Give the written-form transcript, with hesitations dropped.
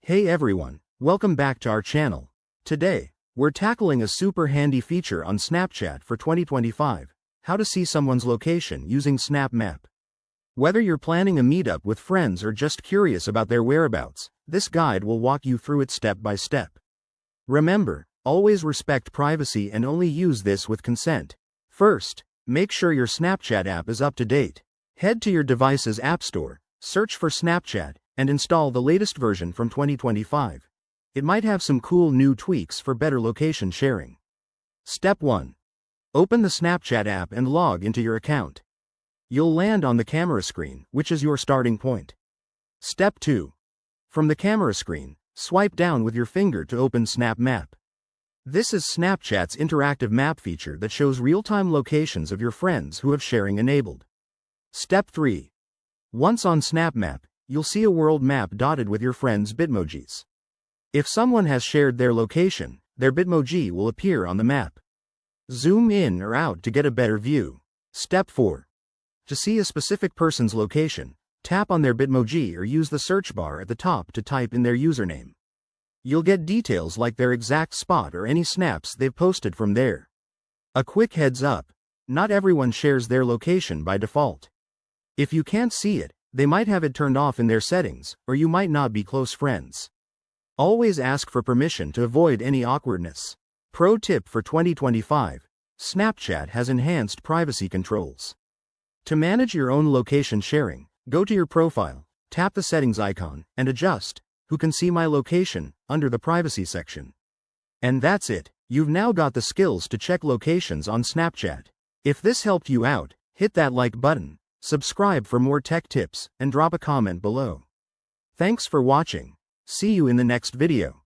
Hey everyone, welcome back to our channel. Today, we're tackling a super handy feature on Snapchat for 2025, how to see someone's location using Snap Map. Whether you're planning a meetup with friends or just curious about their whereabouts, this guide will walk you through it step by step. Remember, always respect privacy and only use this with consent. First, make sure your Snapchat app is up to date. Head to your device's App Store, search for Snapchat, and install the latest version from 2025. It might have some cool new tweaks for better location sharing. Step 1. Open the Snapchat app and log into your account. You'll land on the camera screen, which is your starting point. Step 2. From the camera screen, swipe down with your finger to open Snap Map. This is Snapchat's interactive map feature that shows real-time locations of your friends who have sharing enabled. Step 3. Once on Snap Map, you'll see a world map dotted with your friends' Bitmojis. If someone has shared their location, their Bitmoji will appear on the map. Zoom in or out to get a better view. Step 4. To see a specific person's location, tap on their Bitmoji or use the search bar at the top to type in their username. You'll get details like their exact spot or any snaps they've posted from there. A quick heads up, not everyone shares their location by default. If you can't see it, they might have it turned off in their settings, or you might not be close friends. Always ask for permission to avoid any awkwardness. Pro tip for 2025, Snapchat has enhanced privacy controls. To manage your own location sharing, go to your profile, tap the settings icon, and adjust "Who can see my location" under the privacy section. And that's it, you've now got the skills to check locations on Snapchat. If this helped you out, hit that like button, subscribe for more tech tips, and drop a comment below. Thanks for watching. See you in the next video.